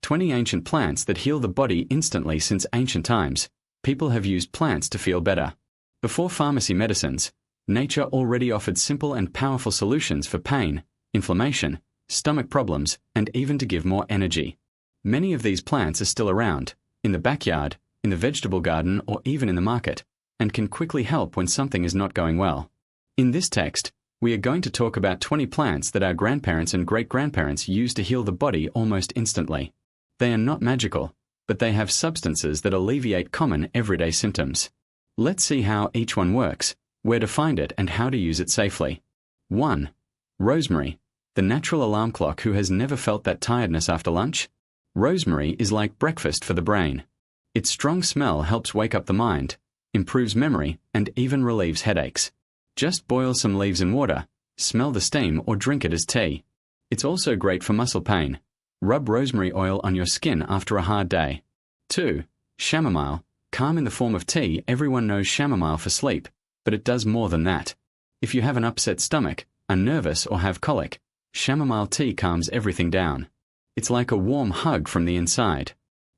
20 ancient plants that heal the body instantly. Since ancient times, people have used plants to feel better. Before pharmacy medicines, nature already offered simple and powerful solutions for pain, inflammation, stomach problems, and even to give more energy. Many of these plants are still around, in the backyard, in the vegetable garden, or even in the market, and can quickly help when something is not going well. In this text, we are going to talk about 20 plants that our grandparents and great-grandparents used to heal the body almost instantly. They are not magical, but they have substances that alleviate common everyday symptoms. Let's see how each one works, where to find it, and how to use it safely. 1. Rosemary, the natural alarm clock. Who has never felt that tiredness after lunch? Rosemary is like breakfast for the brain. Its strong smell helps wake up the mind, improves memory, and even relieves headaches. Just boil some leaves in water, smell the steam, or drink it as tea. It's also great for muscle pain. Rub rosemary oil on your skin after a hard day. 2. Chamomile, calm in the form of tea. Everyone knows chamomile for sleep, but it does more than that. If you have an upset stomach, are nervous, or have colic, chamomile tea calms everything down. It's like a warm hug from the inside.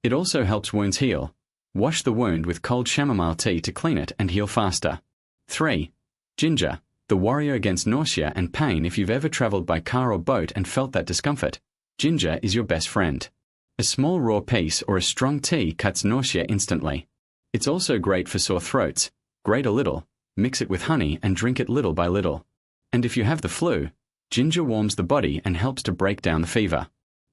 It also helps wounds heal. Wash the wound with cold chamomile tea to clean it and heal faster. 3. Ginger, the warrior against nausea and pain. If you've ever traveled by car or boat and felt that discomfort, ginger is your best friend. A small raw piece or a strong tea cuts nausea instantly. It's also great for sore throats. Grate a little, mix it with honey, and drink it little by little. And if you have the flu, ginger warms the body and helps to break down the fever.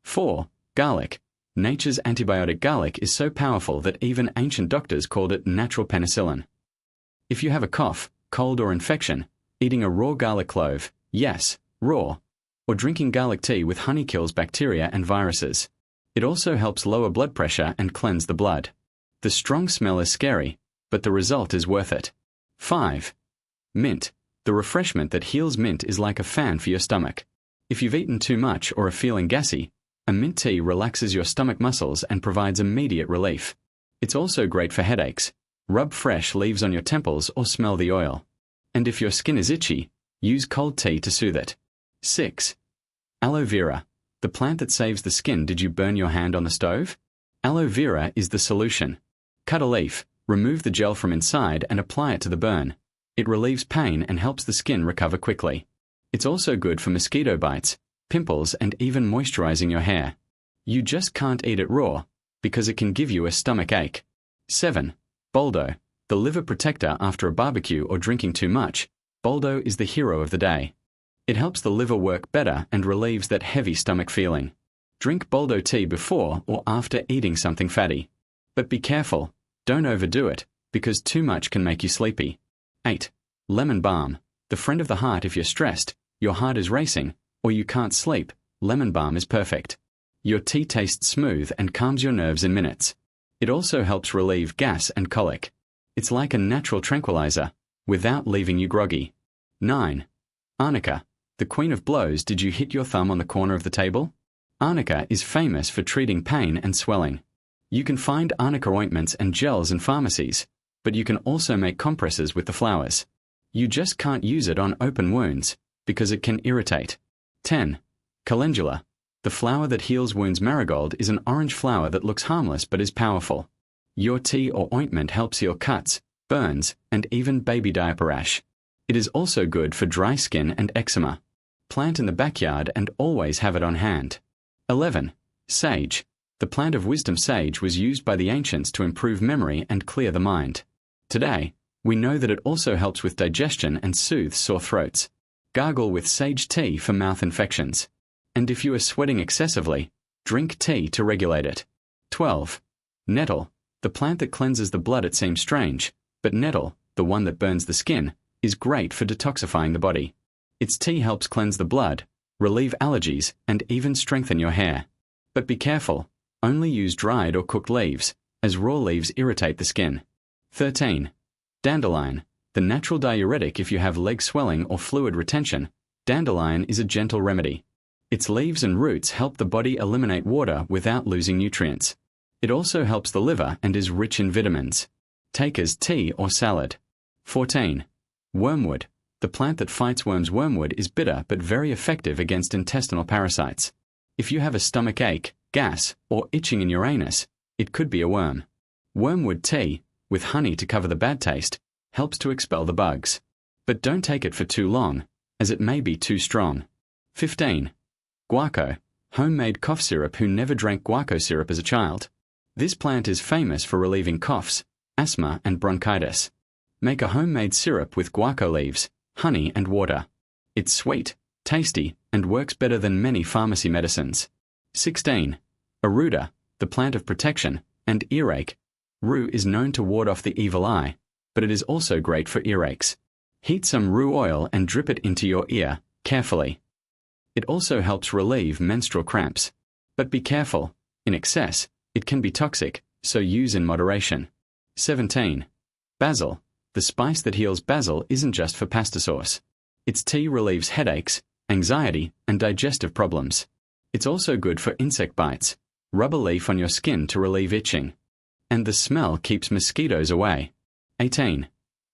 4. Garlic. Nature's antibiotic. Garlic is so powerful that even ancient doctors called it natural penicillin. If you have a cough, cold, or infection, eating a raw garlic clove, yes, raw, or drinking garlic tea with honey kills bacteria and viruses. It also helps lower blood pressure and cleanse the blood. The strong smell is scary, but the result is worth it. 5. Mint. The refreshment that heals. Mint is like a fan for your stomach. If you've eaten too much or are feeling gassy, a mint tea relaxes your stomach muscles and provides immediate relief. It's also great for headaches. Rub fresh leaves on your temples or smell the oil. And if your skin is itchy, use cold tea to soothe it. 6. Aloe vera, the plant that saves the skin. Did you burn your hand on the stove? Aloe vera is the solution. Cut a leaf, remove the gel from inside, and apply it to the burn. It relieves pain and helps the skin recover quickly. It's also good for mosquito bites, pimples, and even moisturizing your hair. You just can't eat it raw, because it can give you a stomach ache. 7. Boldo, the liver protector. After a barbecue or drinking too much, Boldo is the hero of the day. It helps the liver work better and relieves that heavy stomach feeling. Drink Boldo tea before or after eating something fatty. But be careful, don't overdo it, because too much can make you sleepy. 8. Lemon balm, the friend of the heart. If you're stressed, your heart is racing, or you can't sleep, lemon balm is perfect. Your tea tastes smooth and calms your nerves in minutes. It also helps relieve gas and colic. It's like a natural tranquilizer, without leaving you groggy. 9. Arnica, the queen of blows. Did you hit your thumb on the corner of the table? Arnica is famous for treating pain and swelling. You can find arnica ointments and gels in pharmacies, but you can also make compresses with the flowers. You just can't use it on open wounds, because it can irritate. 10. Calendula, the flower that heals wounds. Marigold is an orange flower that looks harmless but is powerful. Your tea or ointment helps heal cuts, burns, and even baby diaper rash. It is also good for dry skin and eczema. Plant in the backyard and always have it on hand. 11. Sage, the plant of wisdom. Sage was used by the ancients to improve memory and clear the mind. Today, we know that it also helps with digestion and soothes sore throats. Gargle with sage tea for mouth infections. And if you are sweating excessively, drink tea to regulate it. 12. Nettle, the plant that cleanses the blood. It seems strange, but nettle, the one that burns the skin, is great for detoxifying the body. Its tea helps cleanse the blood, relieve allergies, and even strengthen your hair. But be careful, only use dried or cooked leaves, as raw leaves irritate the skin. 13. Dandelion, the natural diuretic. If you have leg swelling or fluid retention, dandelion is a gentle remedy. Its leaves and roots help the body eliminate water without losing nutrients. It also helps the liver and is rich in vitamins. Take as tea or salad. 14. Wormwood, the plant that fights worms. Wormwood is bitter but very effective against intestinal parasites. If you have a stomach ache, gas, or itching in your anus, it could be a worm. Wormwood tea, with honey to cover the bad taste, helps to expel the bugs. But don't take it for too long, as it may be too strong. 15. Guaco, homemade cough syrup. Who never drank guaco syrup as a child? This plant is famous for relieving coughs, asthma, and bronchitis. Make a homemade syrup with guaco leaves, honey, and water. It's sweet, tasty, and works better than many pharmacy medicines. 16. Aruda, the plant of protection, and earache. Rue is known to ward off the evil eye, but it is also great for earaches. Heat some rue oil and drip it into your ear, carefully. It also helps relieve menstrual cramps. But be careful, in excess, it can be toxic, so use in moderation. 17. Basil, the spice that heals. Basil isn't just for pasta sauce. Its tea relieves headaches, anxiety, and digestive problems. It's also good for insect bites. Rub a leaf on your skin to relieve itching. And the smell keeps mosquitoes away. 18.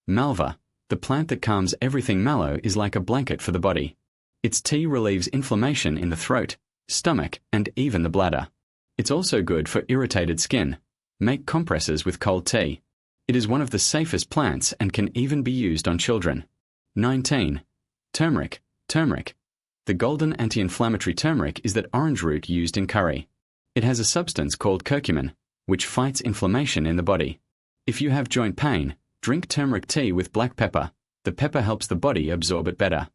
Malva, the plant that calms everything. Mallow is like a blanket for the body. Its tea relieves inflammation in the throat, stomach, and even the bladder. It's also good for irritated skin. Make compresses with cold tea. It is one of the safest plants and can even be used on children. 19. Turmeric. Turmeric. The golden anti-inflammatory turmeric is that orange root used in curry. It has a substance called curcumin, which fights inflammation in the body. If you have joint pain, drink turmeric tea with black pepper. The pepper helps the body absorb it better.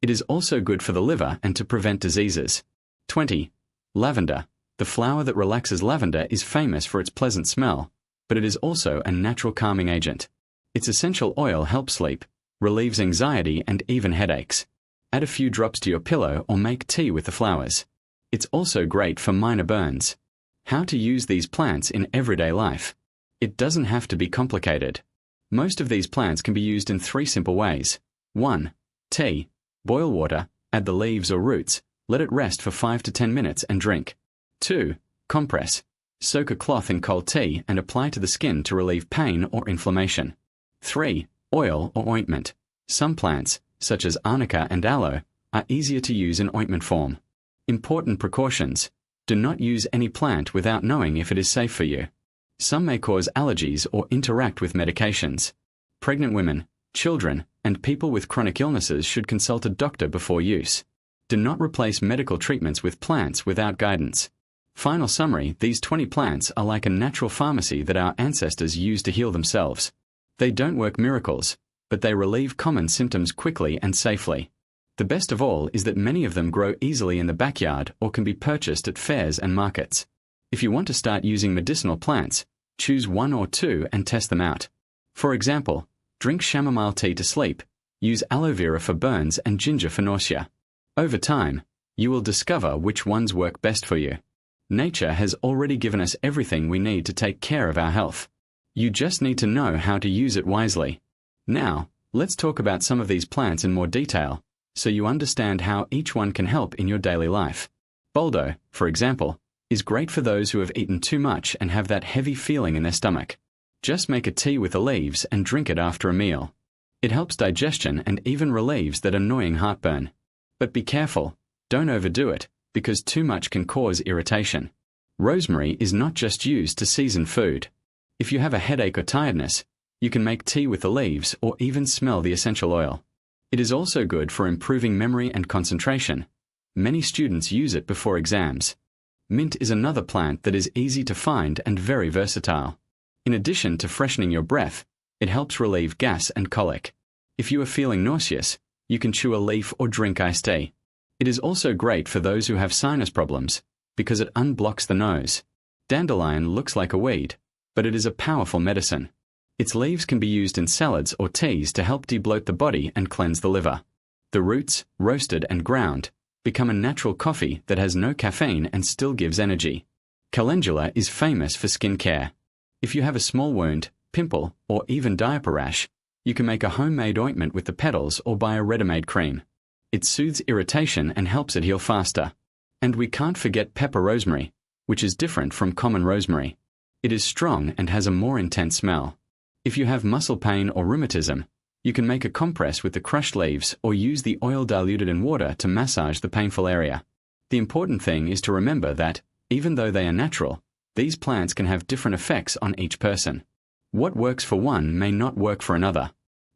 It is also good for the liver and to prevent diseases. 20. Lavender. The flower that relaxes. Lavender is famous for its pleasant smell, but it is also a natural calming agent. Its essential oil helps sleep, relieves anxiety, and even headaches. Add a few drops to your pillow or make tea with the flowers. It's also great for minor burns. How to use these plants in everyday life. It doesn't have to be complicated. Most of these plants can be used in 3 simple ways. 1. Tea. Boil water, add the leaves or roots, let it rest for 5 to 10 minutes and drink. 2. Compress. Soak a cloth in cold tea and apply to the skin to relieve pain or inflammation. 3. Oil or ointment. Some plants, such as arnica and aloe, are easier to use in ointment form. Important precautions. Do not use any plant without knowing if it is safe for you. Some may cause allergies or interact with medications. Pregnant women, children, and people with chronic illnesses should consult a doctor before use. Do not replace medical treatments with plants without guidance. Final summary: these 20 plants are like a natural pharmacy that our ancestors used to heal themselves. They don't work miracles, but they relieve common symptoms quickly and safely. The best of all is that many of them grow easily in the backyard or can be purchased at fairs and markets. If you want to start using medicinal plants, choose 1 or 2 and test them out. For example, drink chamomile tea to sleep, use aloe vera for burns and ginger for nausea. Over time, you will discover which ones work best for you. Nature has already given us everything we need to take care of our health. You just need to know how to use it wisely. Now, let's talk about some of these plants in more detail, so you understand how each one can help in your daily life. Boldo, for example, is great for those who have eaten too much and have that heavy feeling in their stomach. Just make a tea with the leaves and drink it after a meal. It helps digestion and even relieves that annoying heartburn. But be careful, don't overdo it, because too much can cause irritation. Rosemary is not just used to season food. If you have a headache or tiredness, you can make tea with the leaves or even smell the essential oil. It is also good for improving memory and concentration. Many students use it before exams. Mint is another plant that is easy to find and very versatile. In addition to freshening your breath, it helps relieve gas and colic. If you are feeling nauseous, you can chew a leaf or drink iced tea. It is also great for those who have sinus problems, because it unblocks the nose. Dandelion looks like a weed, but it is a powerful medicine. Its leaves can be used in salads or teas to help debloat the body and cleanse the liver. The roots, roasted and ground, become a natural coffee that has no caffeine and still gives energy. Calendula is famous for skin care. If you have a small wound, pimple, or even diaper rash, you can make a homemade ointment with the petals or buy a ready-made cream. It soothes irritation and helps it heal faster. And we can't forget pepper rosemary, which is different from common rosemary. It is strong and has a more intense smell. If you have muscle pain or rheumatism, you can make a compress with the crushed leaves or use the oil diluted in water to massage the painful area. The important thing is to remember that, Even though they are natural, these plants can have different effects on each person. What works for one may not work for another.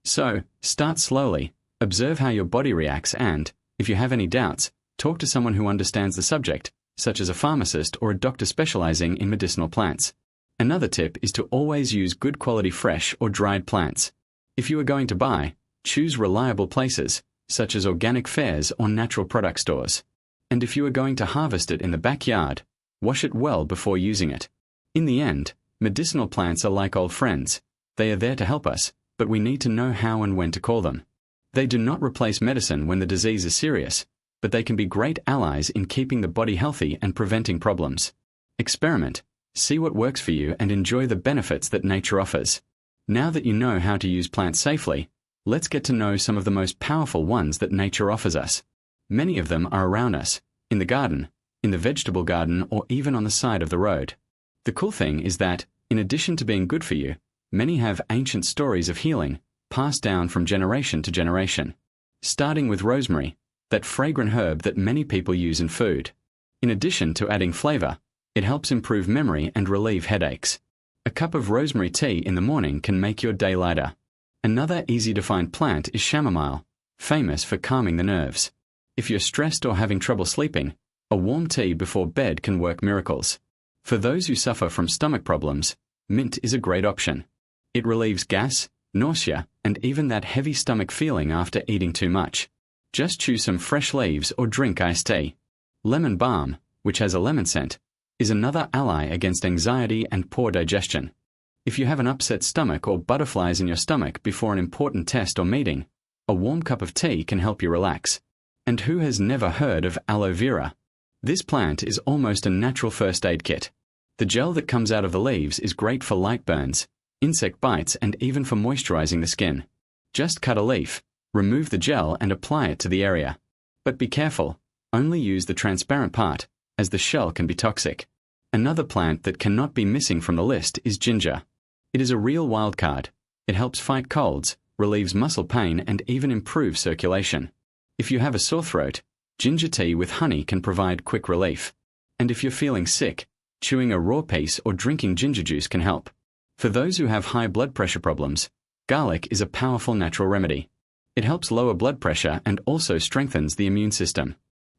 So, start slowly, observe how your body reacts and, if you have any doubts, talk to someone who understands the subject, such as a pharmacist or a doctor specializing in medicinal plants. Another tip is to always use good quality fresh or dried plants. If you are going to buy, choose reliable places, such as organic fairs or natural product stores. And if you are going to harvest it in the backyard, wash it well before using it. In the end, medicinal plants are like old friends. They are there to help us, but we need to know how and when to call them. They do not replace medicine when the disease is serious, but they can be great allies in keeping the body healthy and preventing problems. Experiment, see what works for you and enjoy the benefits that nature offers. Now that you know how to use plants safely, let's get to know some of the most powerful ones that nature offers us. Many of them are around us, in the garden, in the vegetable garden, or even on the side of the road. The cool thing is that, in addition to being good for you, many have ancient stories of healing, passed down from generation to generation. Starting with rosemary, that fragrant herb that many people use in food. In addition to adding flavor, it helps improve memory and relieve headaches. A cup of rosemary tea in the morning can make your day lighter. Another easy-to-find plant is chamomile, famous for calming the nerves. If you're stressed or having trouble sleeping, a warm tea before bed can work miracles. For those who suffer from stomach problems, mint is a great option. It relieves gas, nausea, and even that heavy stomach feeling after eating too much. Just chew some fresh leaves or drink iced tea. Lemon balm, which has a lemon scent, is another ally against anxiety and poor digestion. If you have an upset stomach or butterflies in your stomach before an important test or meeting, a warm cup of tea can help you relax. And who has never heard of aloe vera? This plant is almost a natural first aid kit. The gel that comes out of the leaves is great for light burns, insect bites, and even for moisturizing the skin. Just cut a leaf, remove the gel and apply it to the area. But be careful, only use the transparent part, as the shell can be toxic. Another plant that cannot be missing from the list is ginger. It is a real wild card. It helps fight colds, relieves muscle pain, and even improves circulation. If you have a sore throat, ginger tea with honey can provide quick relief. And if you're feeling sick, chewing a raw piece or drinking ginger juice can help. For those who have high blood pressure problems, garlic is a powerful natural remedy. It helps lower blood pressure and also strengthens the immune system.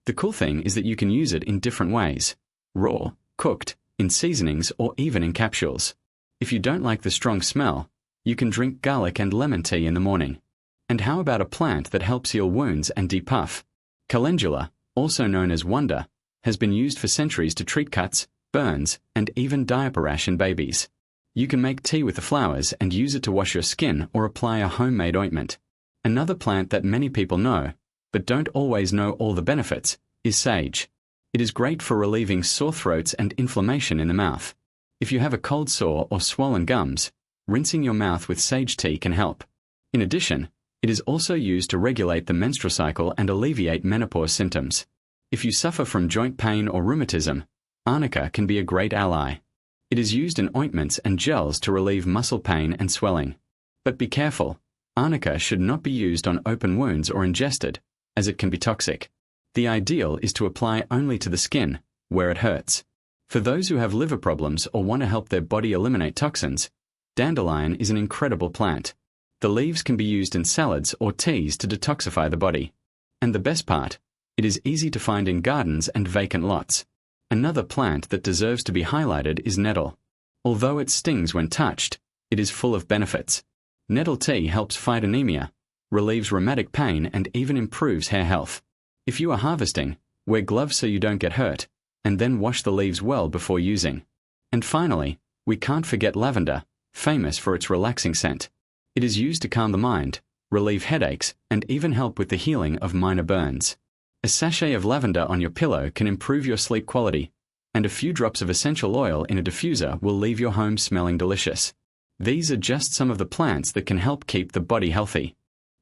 The cool thing is that you can use it in different ways: raw, cooked, in seasonings, or even in capsules. If you don't like the strong smell, you can drink garlic and lemon tea in the morning. And how about a plant that helps heal wounds and depuff? Calendula, also known as wonder, has been used for centuries to treat cuts, burns, and even diaper rash in babies. You can make tea with the flowers and use it to wash your skin or apply a homemade ointment. Another plant that many people know, but don't always know all the benefits, is sage. It is great for relieving sore throats and inflammation in the mouth. If you have a cold sore or swollen gums, rinsing your mouth with sage tea can help. In addition, it is also used to regulate the menstrual cycle and alleviate menopause symptoms. If you suffer from joint pain or rheumatism, arnica can be a great ally. It is used in ointments and gels to relieve muscle pain and swelling. But be careful, arnica should not be used on open wounds or ingested, as it can be toxic. The ideal is to apply only to the skin, where it hurts. For those who have liver problems or want to help their body eliminate toxins, dandelion is an incredible plant. The leaves can be used in salads or teas to detoxify the body. And the best part, it is easy to find in gardens and vacant lots. Another plant that deserves to be highlighted is nettle. Although it stings when touched, it is full of benefits. Nettle tea helps fight anemia, relieves rheumatic pain, and even improves hair health. If you are harvesting, wear gloves so you don't get hurt, and then wash the leaves well before using. And finally, we can't forget lavender, famous for its relaxing scent. It is used to calm the mind, relieve headaches, and even help with the healing of minor burns. A sachet of lavender on your pillow can improve your sleep quality, and a few drops of essential oil in a diffuser will leave your home smelling delicious. These are just some of the plants that can help keep the body healthy.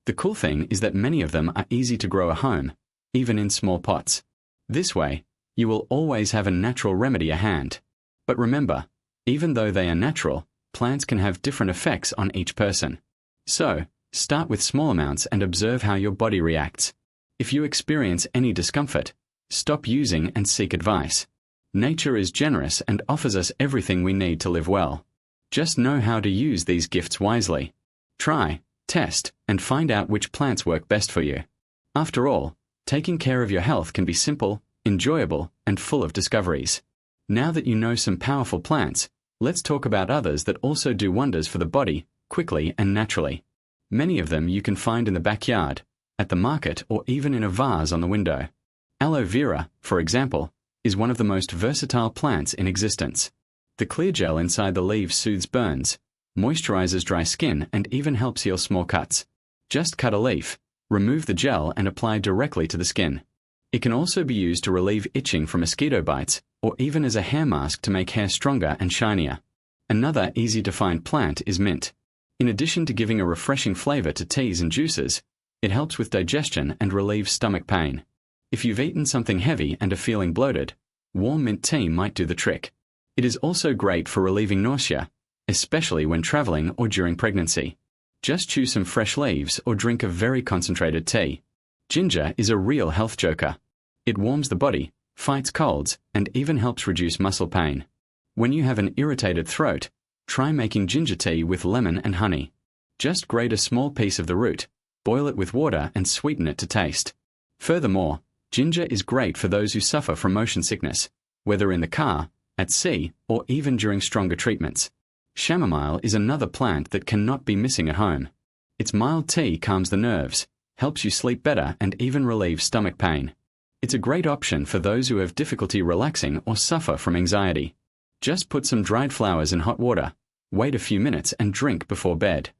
The cool thing is that many of them are easy to grow at home, even in small pots. This way, you will always have a natural remedy at hand. But remember, even though they are natural, plants can have different effects on each person. So, start with small amounts and observe how your body reacts. If you experience any discomfort, stop using and seek advice. Nature is generous and offers us everything we need to live well. Just know how to use these gifts wisely. Try, test, and find out which plants work best for you. After all, taking care of your health can be simple, enjoyable, and full of discoveries. Now that you know some powerful plants, let's talk about others that also do wonders for the body, quickly and naturally. Many of them you can find in the backyard, at the market, or even in a vase on the window. Aloe vera, for example, is one of the most versatile plants in existence. The clear gel inside the leaves soothes burns, moisturizes dry skin, and even helps heal small cuts. Just cut a leaf, remove the gel, and apply directly to the skin. It can also be used to relieve itching from mosquito bites, or even as a hair mask to make hair stronger and shinier. Another easy-to-find plant is mint. In addition to giving a refreshing flavor to teas and juices, it helps with digestion and relieves stomach pain. If you've eaten something heavy and are feeling bloated, warm mint tea might do the trick. It is also great for relieving nausea, especially when traveling or during pregnancy. Just chew some fresh leaves or drink a very concentrated tea. Ginger is a real health joker. It warms the body, fights colds, and even helps reduce muscle pain. When you have an irritated throat, try making ginger tea with lemon and honey. Just grate a small piece of the root, boil it with water, and sweeten it to taste. Furthermore, ginger is great for those who suffer from motion sickness, whether in the car, at sea, or even during stronger treatments. Chamomile is another plant that cannot be missing at home. Its mild tea calms the nerves, helps you sleep better, and even relieves stomach pain. It's a great option for those who have difficulty relaxing or suffer from anxiety. Just put some dried flowers in hot water, wait a few minutes, and drink before bed.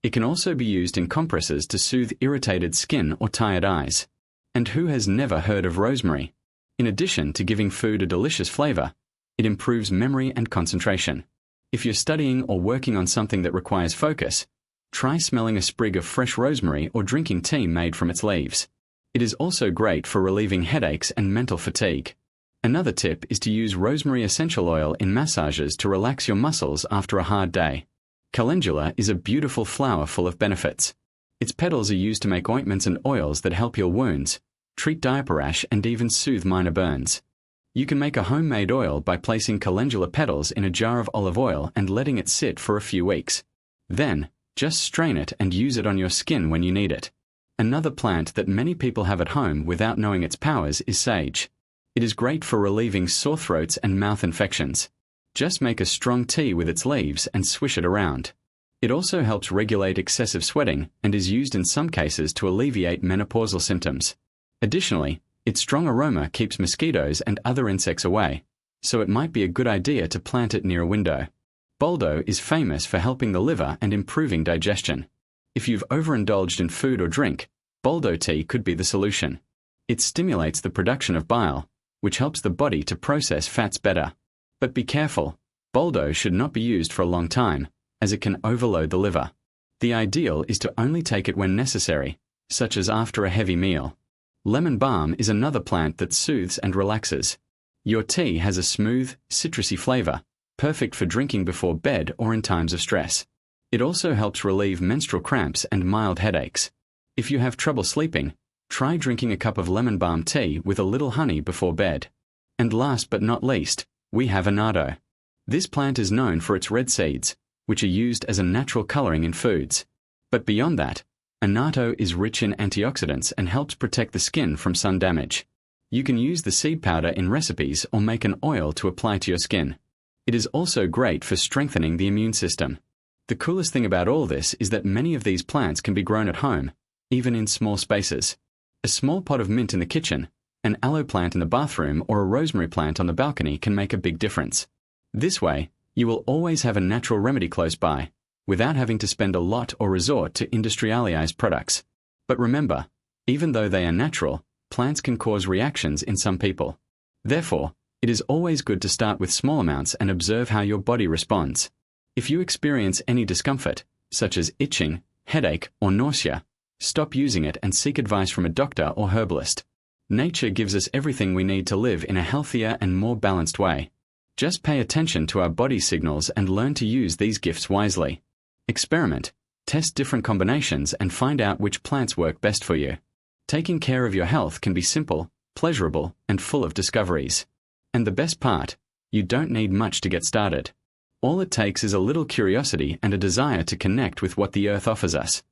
It can also be used in compresses to soothe irritated skin or tired eyes. And who has never heard of rosemary? In addition to giving food a delicious flavor, it improves memory and concentration. If you're studying or working on something that requires focus, try smelling a sprig of fresh rosemary or drinking tea made from its leaves. It is also great for relieving headaches and mental fatigue. Another tip is to use rosemary essential oil in massages to relax your muscles after a hard day. Calendula is a beautiful flower full of benefits. Its petals are used to make ointments and oils that help heal wounds, treat diaper rash, and even soothe minor burns. You can make a homemade oil by placing calendula petals in a jar of olive oil and letting it sit for a few weeks. Then, just strain it and use it on your skin when you need it. Another plant that many people have at home without knowing its powers is sage. It is great for relieving sore throats and mouth infections. Just make a strong tea with its leaves and swish it around. It also helps regulate excessive sweating and is used in some cases to alleviate menopausal symptoms. Additionally, its strong aroma keeps mosquitoes and other insects away, so it might be a good idea to plant it near a window. Boldo is famous for helping the liver and improving digestion. If you've overindulged in food or drink, Boldo tea could be the solution. It stimulates the production of bile, which helps the body to process fats better. But be careful, Boldo should not be used for a long time, as it can overload the liver. The ideal is to only take it when necessary, such as after a heavy meal. Lemon balm is another plant that soothes and relaxes. Your tea has a smooth, citrusy flavor, perfect for drinking before bed or in times of stress. It also helps relieve menstrual cramps and mild headaches. If you have trouble sleeping, try drinking a cup of lemon balm tea with a little honey before bed. And last but not least, we have annatto. This plant is known for its red seeds, which are used as a natural coloring in foods. But beyond that, annatto is rich in antioxidants and helps protect the skin from sun damage. You can use the seed powder in recipes or make an oil to apply to your skin. It is also great for strengthening the immune system. The coolest thing about all this is that many of these plants can be grown at home, even in small spaces. A small pot of mint in the kitchen, an aloe plant in the bathroom, or a rosemary plant on the balcony can make a big difference. This way, you will always have a natural remedy close by, without having to spend a lot or resort to industrialized products. But remember, even though they are natural, plants can cause reactions in some people. Therefore, it is always good to start with small amounts and observe how your body responds. If you experience any discomfort, such as itching, headache, or nausea, stop using it and seek advice from a doctor or herbalist. Nature gives us everything we need to live in a healthier and more balanced way. Just pay attention to our body signals and learn to use these gifts wisely. Experiment, test different combinations, and find out which plants work best for you. Taking care of your health can be simple, pleasurable, and full of discoveries. And the best part, you don't need much to get started. All it takes is a little curiosity and a desire to connect with what the Earth offers us.